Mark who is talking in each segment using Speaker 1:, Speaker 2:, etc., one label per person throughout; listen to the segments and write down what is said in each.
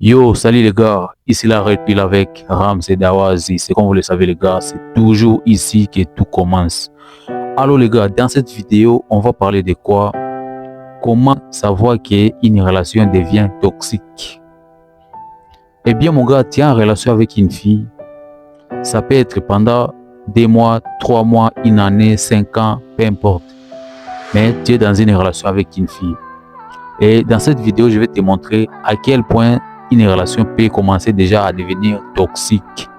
Speaker 1: Yo, salut les gars, ici la Red Pill avec Ramz et Dawazi. C'est comme vous le savez les gars, c'est toujours ici que tout commence. Alors les gars, dans cette vidéo, on va parler de quoi? Comment savoir qu'une relation devient toxique? Eh bien mon gars, tu es en relation avec une fille. Ça peut être pendant 2 mois, 3 mois, une année, 5 ans, peu importe. Mais tu es dans une relation avec une fille. Et dans cette vidéo, je vais te montrer à quel point une relation peut commencer déjà à devenir toxique.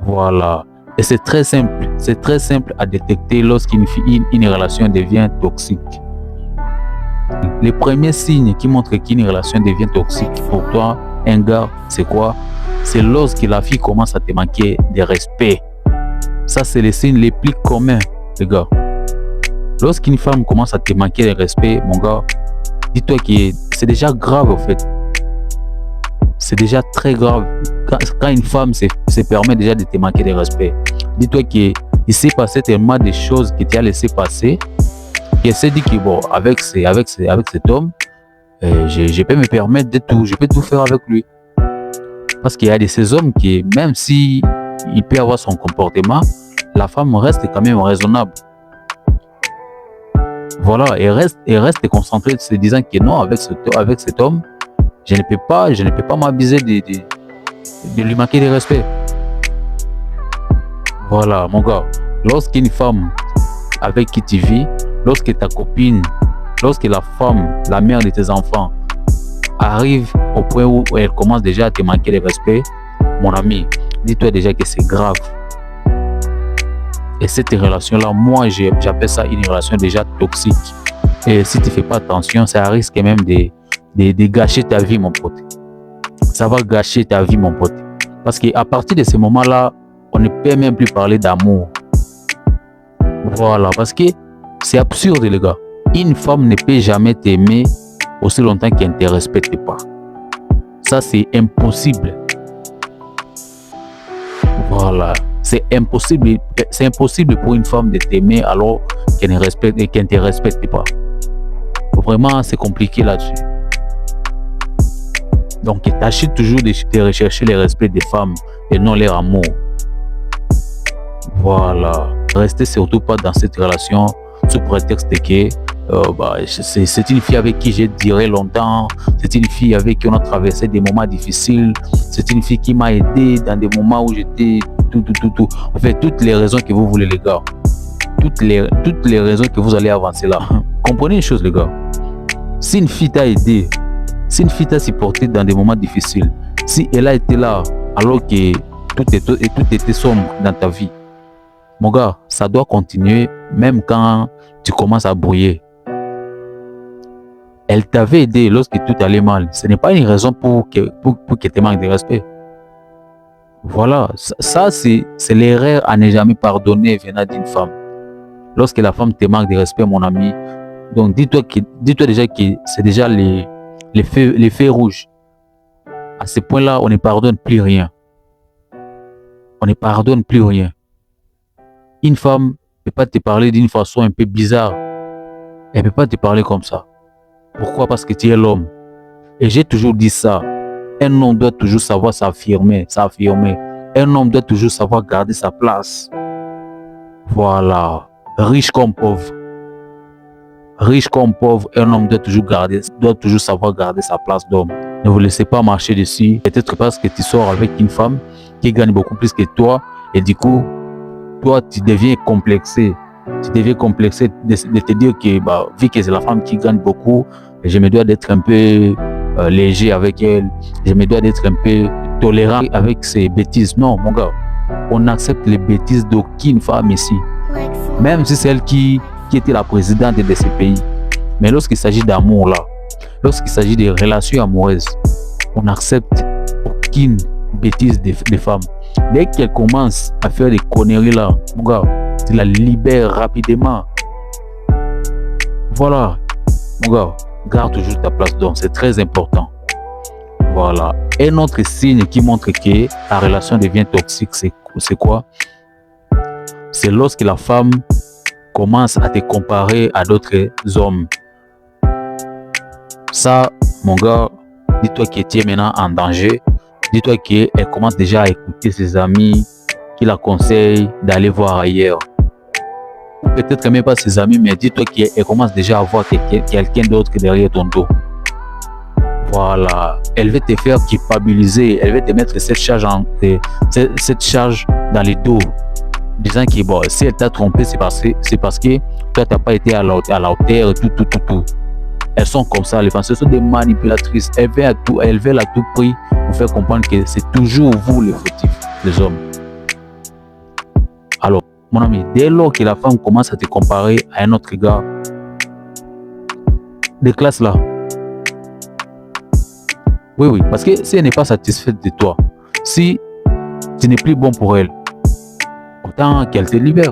Speaker 1: Voilà. Et c'est très simple à détecter lorsqu'une relation devient toxique. Les premiers signes qui montrent qu'une relation devient toxique pour toi, un gars, c'est quoi? C'est lorsque la fille commence à te manquer de respect. Ça, c'est les signes les plus communs, les gars. Lorsqu'une femme commence à te manquer de respect, mon gars, dis-toi que c'est déjà grave, en fait. C'est déjà très grave. Quand une femme se permet déjà de te manquer de respect, dis-toi qu'il s'est passé tellement de choses que tu as laissé passer, qu'elle s'est dit que bon, avec cet homme, je peux me permettre de tout, je peux tout faire avec lui. Parce qu'il y a de ces hommes qui, même si il peut avoir son comportement, la femme reste quand même raisonnable. Voilà, et reste concentrée, se disant que non, avec cet homme, je ne peux pas m'abuser de lui manquer de respect. Voilà, mon gars. Lorsqu'une femme avec qui tu vis, lorsque ta copine, lorsque la femme, la mère de tes enfants, arrive au point où elle commence déjà à te manquer de respect, mon ami, dis-toi déjà que c'est grave. Et cette relation-là, moi, j'appelle ça une relation déjà toxique. Et si tu ne fais pas attention, ça risque même de gâcher ta vie, mon pote. Ça va gâcher ta vie, mon pote. Parce qu'à partir de ce moment-là, on ne peut même plus parler d'amour. Voilà, parce que c'est absurde, les gars. Une femme ne peut jamais t'aimer aussi longtemps qu'elle ne te respecte pas. Ça, c'est impossible. Voilà. C'est impossible pour une femme de t'aimer alors qu'elle ne te respecte pas. Vraiment, c'est compliqué là-dessus. Donc, tâchez toujours de rechercher le respect des femmes et non leur amour. Voilà. Restez surtout pas dans cette relation sous prétexte que c'est une fille avec qui j'ai duré longtemps. C'est une fille avec qui on a traversé des moments difficiles. C'est une fille qui m'a aidé dans des moments où j'étais tout. En fait, toutes les raisons que vous voulez, les gars. Toutes les raisons que vous allez avancer là. Comprenez une chose, les gars. Si une fille t'a aidé, si une fille t'a supporté dans des moments difficiles, si elle a été là alors que tout était sombre dans ta vie, mon gars, ça doit continuer même quand tu commences à brouiller. Elle t'avait aidé lorsque tout allait mal. Ce n'est pas une raison pour qu'elle te manque de respect. Voilà, ça c'est l'erreur à ne jamais pardonner venant d'une femme. Lorsque la femme te manque de respect, mon ami, donc dis-toi déjà que c'est déjà les feux rouges. À ce point-là, on ne pardonne plus rien. On ne pardonne plus rien. Une femme ne peut pas te parler d'une façon un peu bizarre. Elle ne peut pas te parler comme ça. Pourquoi? Parce que tu es l'homme. Et j'ai toujours dit ça. Un homme doit toujours savoir s'affirmer. Un homme doit toujours savoir garder sa place. Voilà. Riche comme pauvre. Riche comme pauvre, un homme doit toujours savoir garder sa place d'homme. Ne vous laissez pas marcher dessus. Peut-être parce que tu sors avec une femme qui gagne beaucoup plus que toi. Et du coup, toi, tu deviens complexé. Tu deviens complexé de te dire que, vu que c'est la femme qui gagne beaucoup, je me dois d'être un peu léger avec elle. Je me dois d'être un peu tolérant avec ses bêtises. Non, mon gars, on accepte les bêtises d'aucune femme ici. Même si c'est elle qui était la présidente de ce pays. Mais lorsqu'il s'agit d'amour là, lorsqu'il s'agit de relations amoureuses, on n'accepte aucune bêtise des femmes. Dès qu'elle commence à faire des conneries là, mon gars, tu la libères rapidement. Voilà, mon gars, garde toujours ta place d'homme, c'est très important. Voilà. Un autre signe qui montre que la relation devient toxique, c'est quoi? C'est lorsque la femme commence à te comparer à d'autres hommes. Ça, mon gars, dis-toi que tu es maintenant en danger. Dis-toi qu'elle commence déjà à écouter ses amis qui la conseillent d'aller voir ailleurs. Peut-être même pas ses amis, mais dis-toi qu'elle commence déjà à voir quelqu'un d'autre derrière ton dos. Voilà, elle veut te faire culpabiliser, elle veut te mettre cette charge dans les dos, disant que bon, si elle t'a trompé, c'est parce que toi, tu n'as pas été à la hauteur, tout. Elles sont comme ça, les femmes, ce sont des manipulatrices. Elles veulent à tout prix vous faire comprendre que c'est toujours vous les fautifs, les hommes. Alors, mon ami, dès lors que la femme commence à te comparer à un autre gars, des classes là, oui, parce que si elle n'est pas satisfaite de toi, si tu n'es plus bon pour elle, autant qu'elle te libère,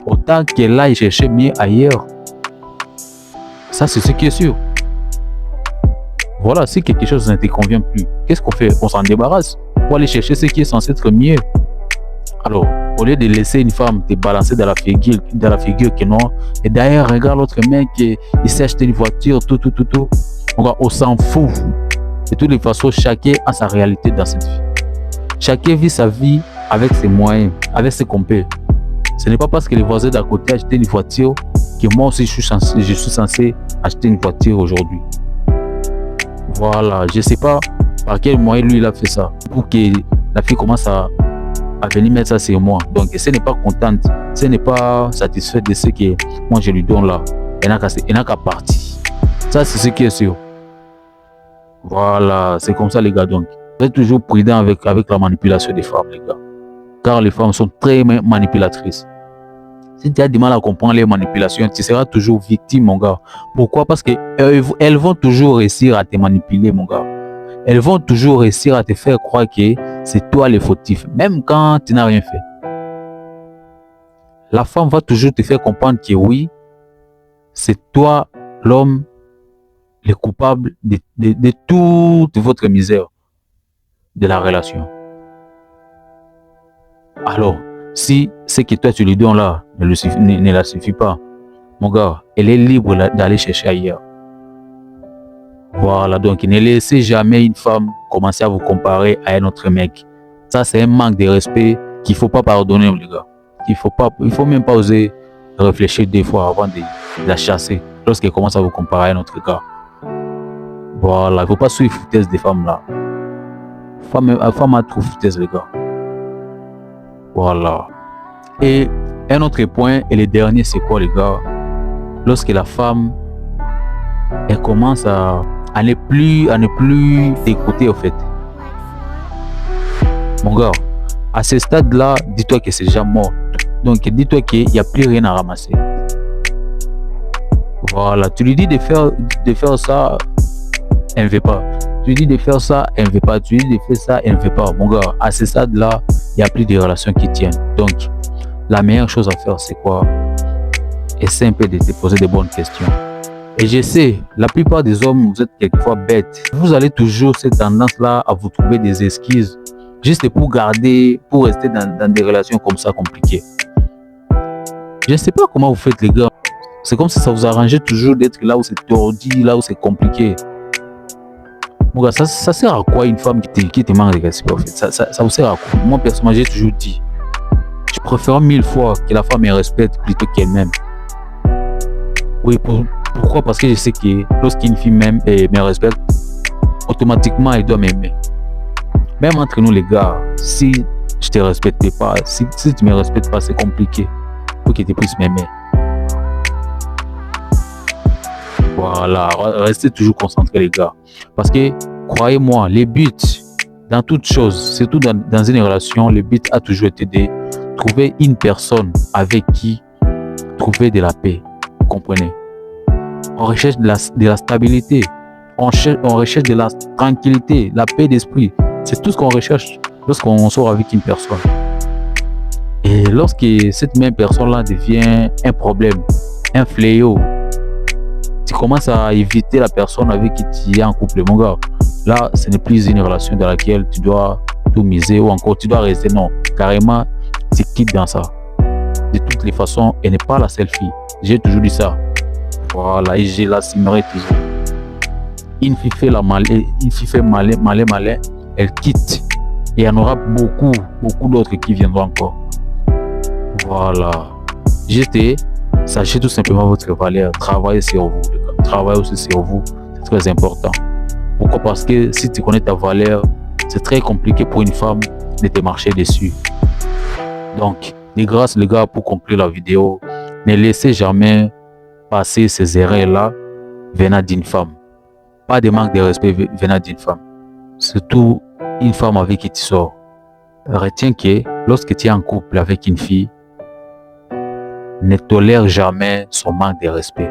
Speaker 1: autant qu'elle aille chercher mieux ailleurs. Ça, c'est ce qui est sûr. Voilà, si quelque chose ne te convient plus, qu'est-ce qu'on fait? On s'en débarrasse pour aller chercher ce qui est censé être mieux. Alors, au lieu de laisser une femme te balancer dans la figure que non, et d'ailleurs, regarde l'autre mec, il s'est acheté une voiture, tout. On s'en fout. De toutes les façons, chacun a sa réalité dans cette vie. Chacun vit sa vie avec ses moyens, avec ce qu'on peut. Ce n'est pas parce que les voisins d'à côté ont acheté une voiture que moi aussi je suis censé acheter une voiture aujourd'hui. Voilà, je ne sais pas par quel moyen lui il a fait ça pour que la fille commence à venir mettre ça sur moi. Donc, si elle n'est pas contente, si elle n'est pas satisfaite de ce que moi je lui donne là, elle n'a qu'à partir. Ça, c'est ce qui est sûr. Voilà, c'est comme ça les gars. Donc, vous êtes toujours prudent avec la manipulation des femmes, les gars. Car les femmes sont très manipulatrices. Si tu as du mal à comprendre les manipulations, tu seras toujours victime, mon gars. Pourquoi? Parce qu'elles vont toujours réussir à te manipuler, mon gars. Elles vont toujours réussir à te faire croire que c'est toi le fautif, même quand tu n'as rien fait. La femme va toujours te faire comprendre que oui, c'est toi l'homme le coupable de toute votre misère de la relation. Alors, si ce que toi tu lui donnes là ne la suffit pas, mon gars, elle est libre d'aller chercher ailleurs. Voilà, donc ne laissez jamais une femme commencer à vous comparer à un autre mec. Ça, c'est un manque de respect qu'il ne faut pas pardonner, les gars. Il faut même pas oser réfléchir 2 fois avant de la chasser lorsqu'elle commence à vous comparer à un autre gars. Voilà, il ne faut pas suivre foutaise des femmes là. Femme a trop foutaise, les gars. Voilà. Et un autre point, et le dernier, c'est quoi, les gars? Lorsque la femme, elle commence à ne plus t'écouter, au fait. Mon gars, à ce stade-là, dis-toi que c'est déjà mort. Donc, dis-toi qu'il n'y a plus rien à ramasser. Voilà, tu lui dis de faire ça, elle ne veut pas. Tu lui dis de faire ça, elle ne veut pas. Tu lui dis de faire ça, elle ne veut pas. Mon gars, à ce stade-là, il n'y a plus de relations qui tiennent. Donc, la meilleure chose à faire, c'est quoi? Essaie un peu de te poser de bonnes questions. Et je sais, la plupart des hommes, vous êtes quelquefois bêtes. Vous allez toujours cette tendance-là à vous trouver des excuses, juste pour rester dans des relations comme ça compliquées. Je ne sais pas comment vous faites, les gars. C'est comme si ça vous arrangeait toujours d'être là où c'est tordu, là où c'est compliqué. Mon gars, ça sert à quoi une femme qui te manque de respect, en fait? Ça vous sert à quoi? Moi, personnellement, j'ai toujours dit, je préfère 1000 fois que la femme me respecte plutôt qu'elle-même. Oui, pourquoi? Parce que je sais que lorsqu'une fille m'aime et me respecte, automatiquement, elle doit m'aimer. Même entre nous, les gars, si je te respecte pas, si tu me respectes pas, c'est compliqué pour que tu puisses m'aimer. Voilà, restez toujours concentrés, les gars. Parce que, croyez-moi, les buts dans toute chose, surtout dans une relation, le but a toujours été de trouver une personne avec qui trouver de la paix. Vous comprenez? On recherche de la stabilité, on recherche de la tranquillité, la paix d'esprit. C'est tout ce qu'on recherche lorsqu'on sort avec une personne. Et lorsque cette même personne-là devient un problème, un fléau, tu commences à éviter la personne avec qui tu es en couple, mon gars. Là, ce n'est plus une relation dans laquelle tu dois tout miser ou encore tu dois rester. Non, carrément, tu quittes dans ça. De toutes les façons, elle n'est pas la seule fille. J'ai toujours dit ça. Voilà, et je l'assumerai toujours. une fille fait malin, elle quitte. Et il y en aura beaucoup d'autres qui viendront encore. Voilà. Sachez tout simplement votre valeur. Travaillez sur vous, les gars. Travaillez aussi sur vous. C'est très important. Pourquoi? Parce que si tu connais ta valeur, c'est très compliqué pour une femme de te marcher dessus. Donc, de grâce, les gars, pour conclure la vidéo, ne laissez jamais passer ces erreurs-là venant d'une femme. Pas de manque de respect venant d'une femme. Surtout une femme avec qui tu sors. Retiens que lorsque tu es en couple avec une fille, ne tolère jamais son manque de respect.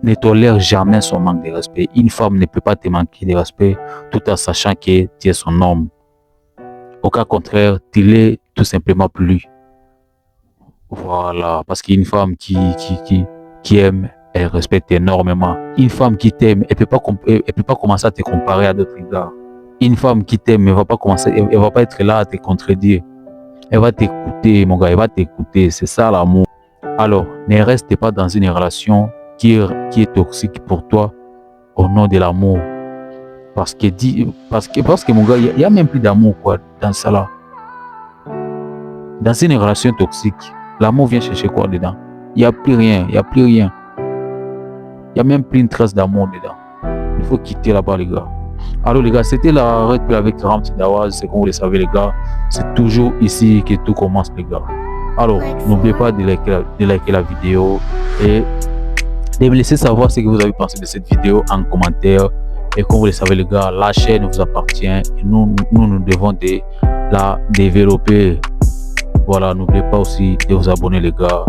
Speaker 1: Ne tolère jamais son manque de respect. Une femme ne peut pas te manquer de respect tout en sachant que tu es son homme. Au cas contraire, tu l'es tout simplement plus. Voilà, parce qu'une femme qui aime, elle respecte énormément. Une femme qui t'aime, elle peut pas commencer à te comparer à d'autres gars. Une femme qui t'aime, elle va pas être là à te contredire. Elle va t'écouter, mon gars, elle va t'écouter. C'est ça l'amour. Alors, ne reste pas dans une relation qui est toxique pour toi au nom de l'amour. Parce que mon gars, il y a même plus d'amour quoi dans ça là. Dans une relation toxique, l'amour vient chercher quoi dedans? Il n'y a plus rien, il n'y a plus rien. Il n'y a même plus une trace d'amour dedans. Il faut quitter là-bas, les gars. Alors, les gars, c'était la Red Pill avec Ramzy Dawaz. C'est comme vous le savez, les gars. C'est toujours ici que tout commence, les gars. Alors, n'oubliez pas de liker la vidéo et de me laisser savoir ce que vous avez pensé de cette vidéo en commentaire. Et comme vous le savez, les gars, la chaîne vous appartient. Et nous devons la développer. Voilà, n'oubliez pas aussi de vous abonner, les gars.